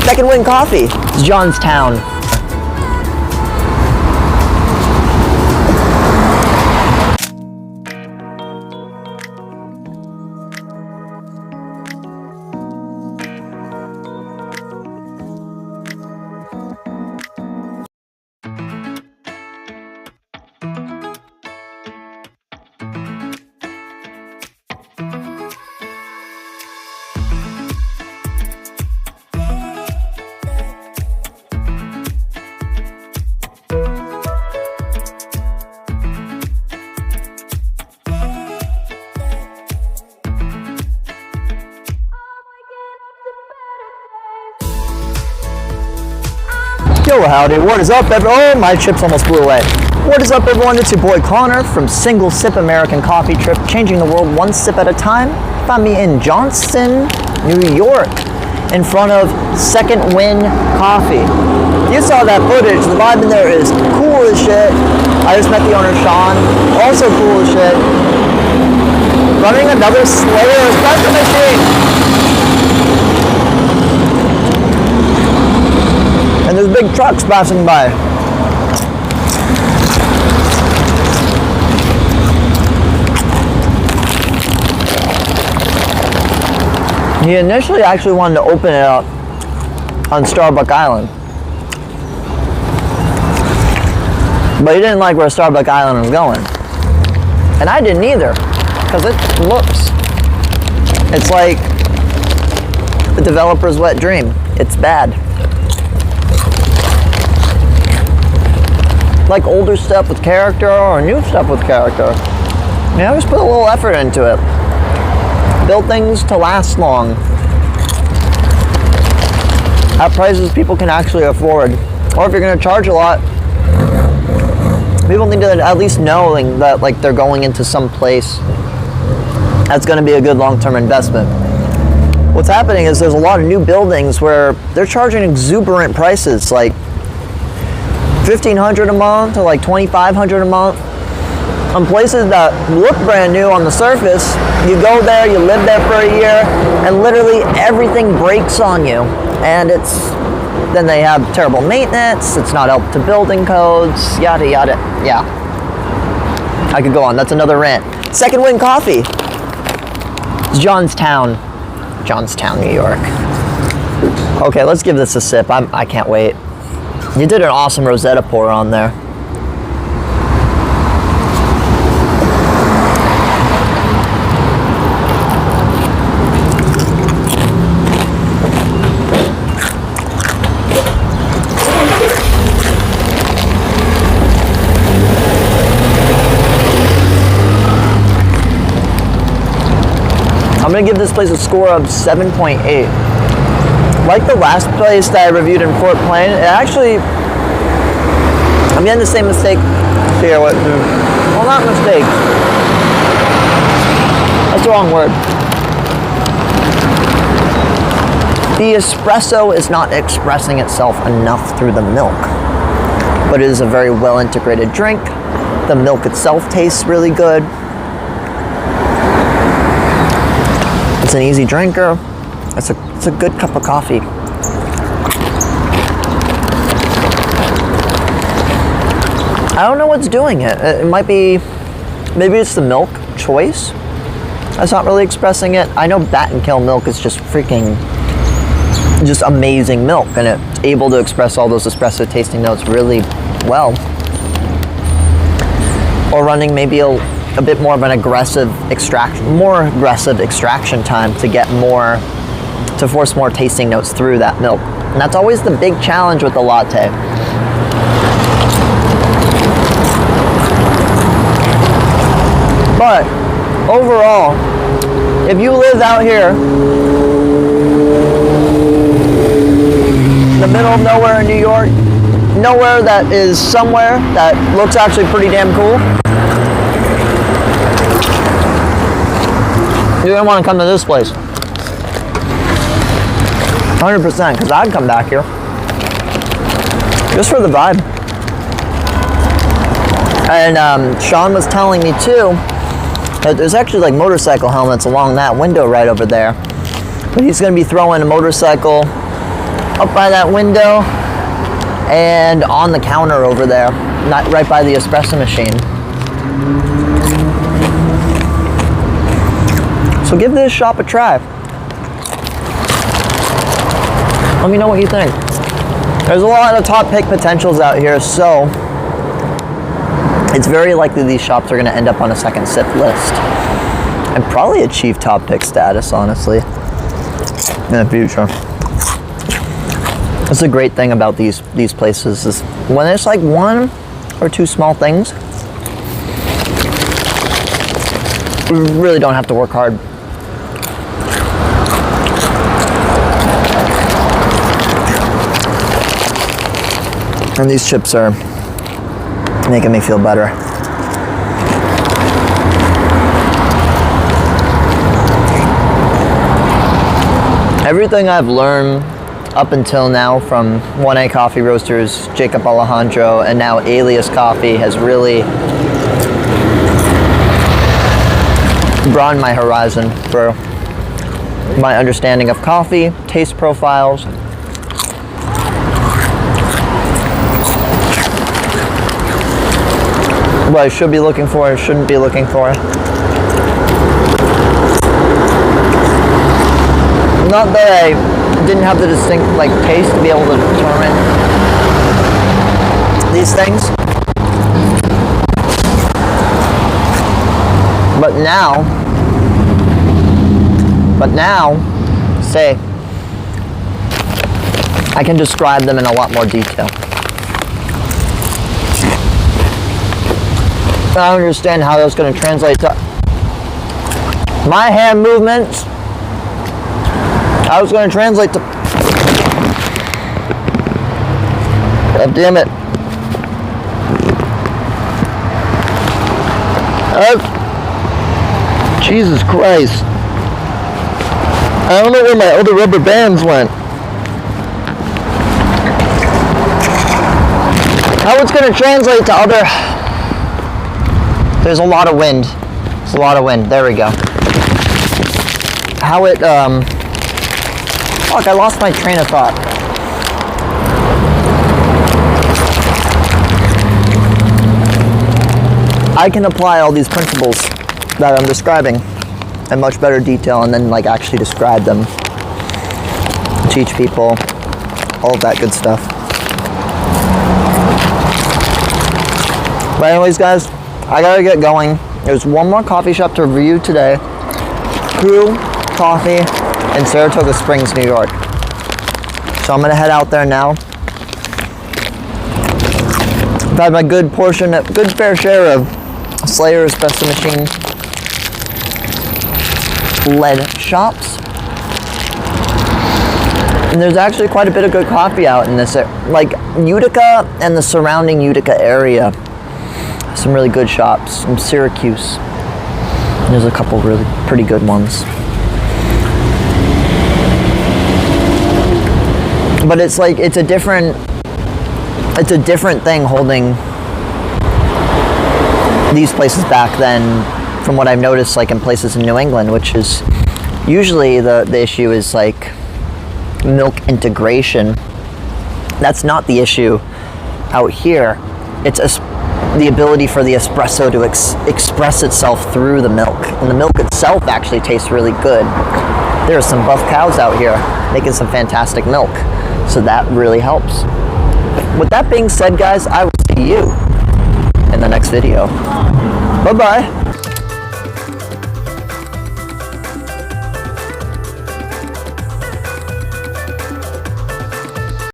Second Wind Coffee. It's Johnstown. Yo, howdy, what is up, everyone? Oh, my chips almost flew away. What is up, everyone? It's your boy Connor from Single Sip American Coffee Trip, changing the world one sip at a time. Find me in Johnstown, New York, in front of Second Wind Coffee. You saw that footage. The vibe in there is cool as shit. I just met the owner, Sean, also cool as shit. Running another Slayer espresso machine. And there's big trucks passing by. He initially actually wanted to open it up on Starbuck Island. But he didn't like where Starbuck Island was going. And I didn't either, because it looks, it's like the developer's wet dream. It's bad. Like older stuff with character or new stuff with character. You know, just put a little effort into it. Build things to last long. At prices people can actually afford. Or if you're gonna charge a lot, people need to at least knowing that like they're going into some place that's gonna be a good long-term investment. What's happening is there's a lot of new buildings where they're charging exuberant prices, like $1,500 a month to like $2,500 a month on places that look brand new on the surface. You go there, you live there for a year, and literally everything breaks on you. And then they have terrible maintenance, it's not up to building codes, yada yada. Yeah, I could go on, that's another rant. Second Wind Coffee. It's Johnstown, New York. Okay, let's give this a sip. I can't wait. You did an awesome Rosetta pour on there. I'm gonna give this place a score of 7.8. Like the last place that I reviewed in Fort Plain, it actually, I'm getting the same mistake here. Well, not mistake. That's the wrong word. The espresso is not expressing itself enough through the milk, but it is a very well integrated drink. The milk itself tastes really good. It's an easy drinker. It's a good cup of coffee. I don't know what's doing it. It might be, maybe it's the milk choice that's not really expressing it. I know Bat and Kill milk is just amazing milk, and it's able to express all those espresso tasting notes really well. Or running maybe a bit more of an aggressive extraction time to get more, to force more tasting notes through that milk. And that's always the big challenge with the latte. But overall, if you live out here in the middle of nowhere in New York, nowhere that is somewhere that looks actually pretty damn cool, you're gonna want to come to this place. 100%, because I'd come back here just for the vibe. And Sean was telling me too that there's actually like motorcycle helmets along that window right over there. But he's going to be throwing a motorcycle up by that window and on the counter over there, not right by the espresso machine. So give this shop a try. Let me know what you think. There's a lot of top pick potentials out here, so it's very likely these shops are going to end up on a second sip list and probably achieve top pick status, honestly, in the future. That's the great thing about these places is when it's like one or two small things, we really don't have to work hard. And these chips are making me feel better. Everything I've learned up until now from 1A Coffee Roasters, Jacob Alejandro, and now Alias Coffee has really broadened my horizon for my understanding of coffee, taste profiles, what I should be looking for and shouldn't be looking for. Not that I didn't have the distinct taste to be able to determine these things, but now, say, I can describe them in a lot more detail. I understand how that's going to translate to my hand movements. How it's going to translate to... God damn it. Oh. Jesus Christ. I don't know where my other rubber bands went. How it's going to translate to other... There's a lot of wind. There's a lot of wind. There we go. How it, Fuck, I lost my train of thought. I can apply all these principles that I'm describing in much better detail and then actually describe them. Teach people. All of that good stuff. But anyways, guys, I gotta get going. There's one more coffee shop to review today. Crew Coffee in Saratoga Springs, New York. So I'm gonna head out there now. I've had my good fair share of Slayer espresso machine led shops. And there's actually quite a bit of good coffee out in this, Utica and the surrounding Utica area. Some really good shops in Syracuse. There's a couple really pretty good ones. But it's it's a different thing holding these places back than from what I've noticed in places in New England, which is usually the issue is milk integration. That's not the issue out here. It's the ability for the espresso to express itself through the milk. And the milk itself actually tastes really good. There are some buff cows out here making some fantastic milk. So that really helps. With that being said, guys, I will see you in the next video. Bye-bye.